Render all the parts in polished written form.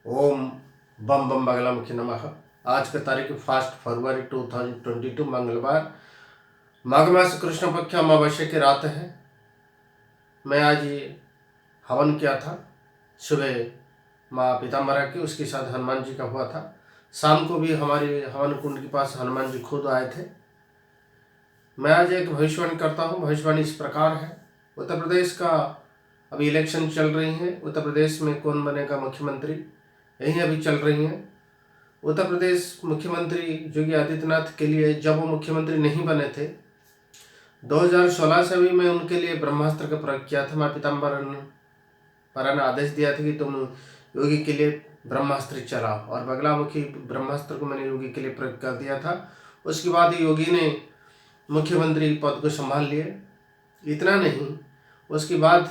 ओम बम बम बगलामुखी नमः। आज का तारीख 1 फरवरी 2022 मंगलवार, माघ मास कृष्ण पक्ष अमावस्या की रात है। मैं आज ये हवन किया था। सुबह माँ पीताम्बरा की, उसके साथ हनुमान जी का हुआ था। शाम को भी हमारे हवन कुंड के पास हनुमान जी खुद आए थे। मैं आज एक भविष्यवाणी करता हूँ। भविष्यवाणी इस प्रकार है। उत्तर प्रदेश का अभी इलेक्शन चल रही है। उत्तर प्रदेश में कौन बनेगा मुख्यमंत्री, यही अभी चल रही हैं। उत्तर प्रदेश मुख्यमंत्री योगी आदित्यनाथ के लिए जब वो मुख्यमंत्री नहीं बने थे 2016 से भी मैं उनके लिए ब्रह्मास्त्र का प्रयोग किया था। माँ पीताम्बरा ने आदेश दिया था कि तुम योगी के लिए ब्रह्मास्त्र चलाओ, और बगलामुखी ब्रह्मास्त्र को मैंने योगी के लिए प्रयोग कर दिया था। उसके बाद योगी ने मुख्यमंत्री पद को संभाल लिए। इतना नहीं, उसके बाद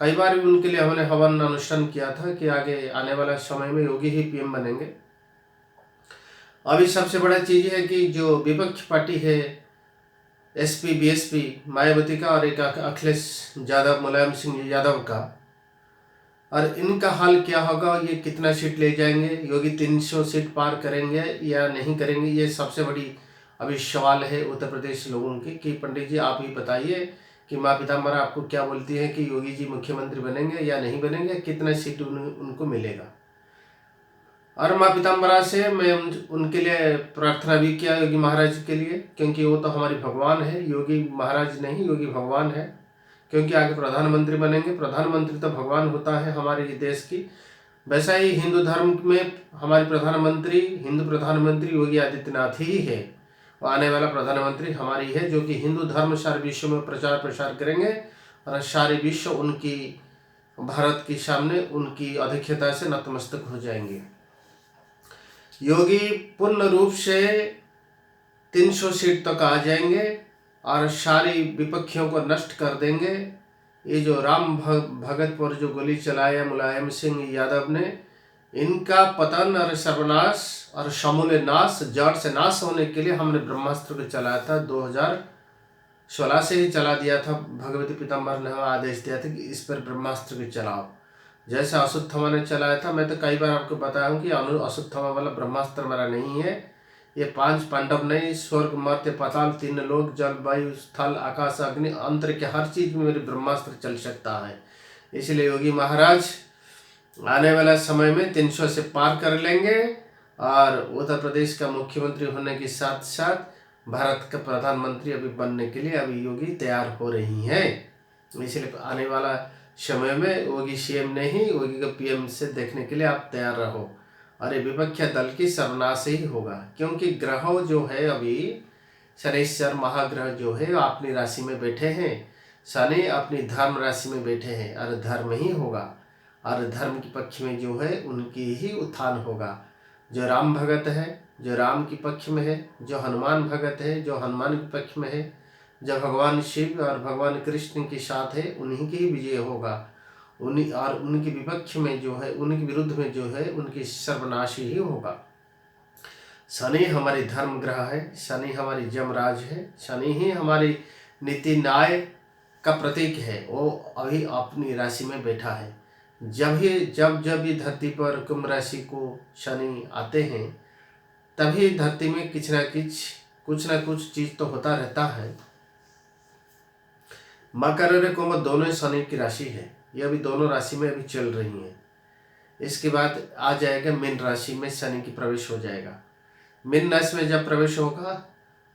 कई बार भी उनके लिए हमने हवन अनुष्ठान किया था कि आगे आने वाला समय में योगी ही पीएम बनेंगे। अभी सबसे बड़ा चीज है कि जो विपक्ष पार्टी है एसपी बीएसपी मायावती का, और एक अखिलेश यादव मुलायम सिंह यादव का, और इनका हाल क्या होगा, ये कितना सीट ले जाएंगे, योगी 300 सीट पार करेंगे या नहीं करेंगे, ये सबसे बड़ी अभी सवाल है उत्तर प्रदेश लोगों की। कि पंडित जी आप ही बताइए कि माँ पीताम्बरा आपको क्या बोलती है कि योगी जी मुख्यमंत्री बनेंगे या नहीं बनेंगे, कितना सीट उनको मिलेगा। और माँ पीताम्बरा से मैं उनके लिए प्रार्थना भी किया, योगी महाराज के लिए, क्योंकि वो तो हमारी भगवान है। योगी महाराज नहीं, योगी भगवान है, क्योंकि आगे प्रधानमंत्री बनेंगे। प्रधानमंत्री तो भगवान होता है हमारे देश की। वैसा ही हिंदू धर्म में हमारे प्रधानमंत्री, हिंदू प्रधानमंत्री योगी आदित्यनाथ ही है। वो आने वाला प्रधानमंत्री हमारी है, जो कि हिंदू धर्म सारे विश्व में प्रचार प्रसार करेंगे, और सारे विश्व उनकी, भारत के सामने उनकी आधिक्यता से नतमस्तक हो जाएंगे। योगी पूर्ण रूप से 300 सीट तक आ जाएंगे और सारी विपक्षियों को नष्ट कर देंगे। ये जो राम भगत पर जो गोली चलाया मुलायम सिंह यादव ने, इनका पतन और सर्वनाश और समूल नाश, जड़ से नाश होने के लिए हमने ब्रह्मास्त्र को चलाया था। 2016 से ही चला दिया था। भगवती पीताम्बर ने आदेश दिया था कि इस पर ब्रह्मास्त्र को चलाओ, जैसा अश्वत्थामा ने चलाया था। मैं तो कई बार आपको बताया हूँ कि अश्वत्थामा वाला ब्रह्मास्त्र मेरा नहीं है। ये 5 पांडव नहीं, स्वर्ग मर्त्य पाताल 3 लोक, जल वायु स्थल आकाश अग्नि अंतर के हर चीज में मेरे ब्रह्मास्त्र चल सकता है। इसलिए योगी महाराज आने वाला समय में 300 से पार कर लेंगे, और उत्तर प्रदेश का मुख्यमंत्री होने के साथ साथ भारत का प्रधानमंत्री अभी बनने के लिए अभी योगी तैयार हो रही हैं। इसलिए आने वाला समय में योगी सीएम नहीं, योगी को पीएम से देखने के लिए आप तैयार रहो। अरे विपक्ष दल की सर्वनाश ही होगा, क्योंकि ग्रह जो है अभी शनैश्वर महाग्रह जो है अपनी राशि में बैठे हैं। शनि अपनी धर्म राशि में बैठे हैं, और धर्म ही होगा, और धर्म के पक्ष में जो है उनकी ही उत्थान होगा। जो राम भगत है, जो राम के पक्ष में है, जो हनुमान भगत है, जो हनुमान के पक्ष में है, जो भगवान शिव और भगवान कृष्ण के साथ है, उन्हीं की ही विजय होगा। उन्हीं, और उनके विपक्ष में जो है, उनके विरुद्ध में जो है, उनकी सर्वनाश ही होगा। शनि हमारी धर्म ग्रह है, शनि हमारी जमराज है, शनि ही हमारी नीति न्याय का प्रतीक है। वो अभी अपनी राशि में बैठा है। जब ये धरती पर कुंभ राशि को शनि आते हैं, तभी धरती में कुछ ना कुछ चीज तो होता रहता है। मकर और कुंभ दोनों शनि की राशि है। ये अभी दोनों राशि में अभी चल रही हैं। इसके बाद आ जाएगा मीन राशि में शनि की प्रवेश हो जाएगा। मीन राशि में जब प्रवेश होगा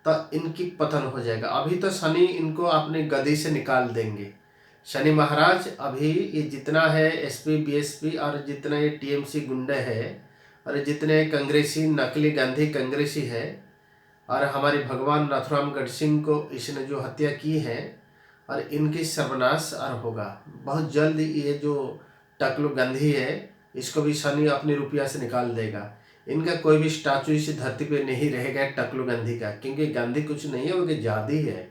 तो इनकी पतन हो जाएगा। अभी तो शनि इनको अपनी गद्दी से निकाल देंगे। शनि महाराज अभी ये जितना है एसपी बीएसपी और जितने ये टीएमसी गुंडे हैं, और जितने कांग्रेसी नकली गांधी कांग्रेसी है, और हमारे भगवान नाथुराम गढ़ सिंह को इसने जो हत्या की है, और इनकी सर्वनाश और होगा बहुत जल्द। ये जो टकलू गांधी है, इसको भी शनि अपनी रुपया से निकाल देगा। इनका कोई भी स्टैचू इस धरती पे नहीं रहेगा टकलू गांधी का, क्योंकि गांधी कुछ नहीं है, वो कि जिहादी है।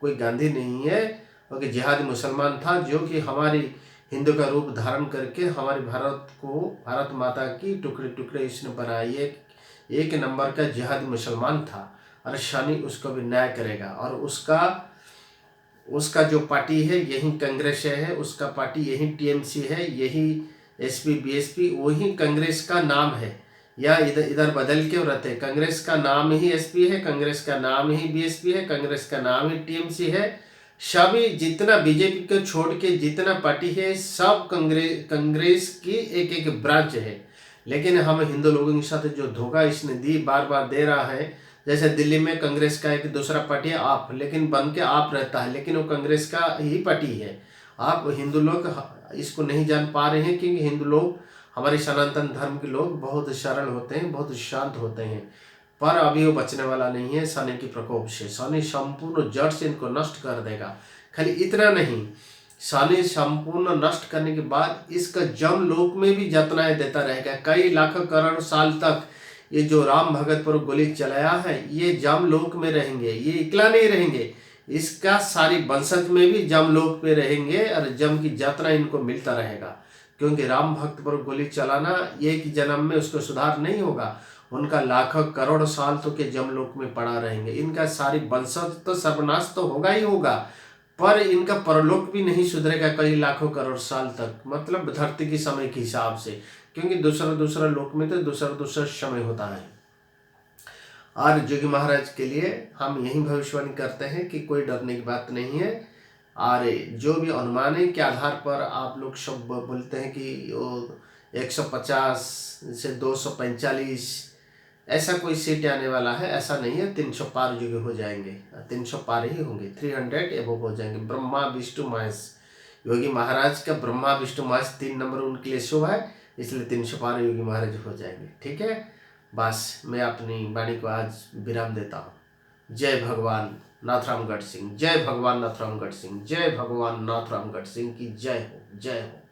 कोई गांधी नहीं है, वो कि जिहादी मुसलमान था, जो कि हमारी हिंदू का रूप धारण करके हमारे भारत को, भारत माता की टुकड़े टुकड़े इसने बनाए। एक नंबर का जिहादी मुसलमान था, और शनि उसको भी न्याय करेगा। और उसका जो पार्टी है यही कांग्रेस है, उसका पार्टी यही टीएमसी है, यही एसपी बीएसपी वही कांग्रेस का नाम है, या इधर इधर बदल के रहते हैं। कांग्रेस का नाम ही एसपी है, कांग्रेस का नाम ही बीएसपी है, कांग्रेस का नाम ही टीएमसी है। सभी जितना बीजेपी को छोड़ के जितना पार्टी है सब कांग्रेस की एक एक ब्रांच है। लेकिन हम हिंदू लोगों के साथ जो धोखा इसने दी बार बार दे रहा है, जैसे दिल्ली में कांग्रेस का एक दूसरा पार्टी है आप, लेकिन बन के आप रहता है, लेकिन वो कांग्रेस का ही पार्टी है। आप हिंदू लोग इसको नहीं जान पा रहे हैं, क्योंकि हिंदू लोग हमारे सनातन धर्म के लोग बहुत सरल होते हैं, बहुत शांत होते हैं। पर अभी वो बचने वाला नहीं है शनि के प्रकोप से। शनि संपूर्ण जड़ से इनको नष्ट कर देगा। खाली इतना नहीं, शनि संपूर्ण नष्ट करने के बाद इसका जम लोक में भी यातनाएं देता रहेगा। कई लाख करोड़ साल तक ये जो राम भगत पर गोली चलाया है ये जम लोक में रहेंगे। ये इकला नहीं रहेंगे, इसका सारी वंशज में भी जम लोक पे रहेंगे और जम की यातना इनको मिलता रहेगा। क्योंकि राम भक्त पर गोली चलाना एक जन्म में उसको सुधार नहीं होगा, उनका लाखों करोड़ साल तो के जमलोक में पड़ा रहेंगे। इनका सारी वंशज तो सर्वनाश तो होगा ही होगा, पर इनका परलोक भी नहीं सुधरेगा कई लाखों करोड़ साल तक, मतलब धरती की समय के हिसाब से। क्योंकि दूसरा लोक में तो दूसरा समय होता है। और जोगी महाराज के लिए हम यही भविष्यवाणी करते हैं कि कोई डरने की बात नहीं है। और जो भी अनुमान है के आधार पर आप लोग सब बोलते हैं कि वो 150 से 245 ऐसा कोई सीट आने वाला है, ऐसा नहीं है। 300 पार जोगी हो जाएंगे, 300 पार ही होंगे, 300 एबव हो जाएंगे। ब्रह्मा विष्णु महेश, योगी महाराज का ब्रह्मा विष्णु महेश 3 नंबर उनके लिए शुभ है, इसलिए 300 पार योगी महाराज हो जाएंगे। ठीक है, बस मैं अपनी वाणी को आज विराम देता हूँ। जय भगवान नाथराम गढ़ सिंह, जय भगवान नाथराम गढ़ सिंह, जय भगवान नाथराम गढ़ सिंह की जय हो, जय हो।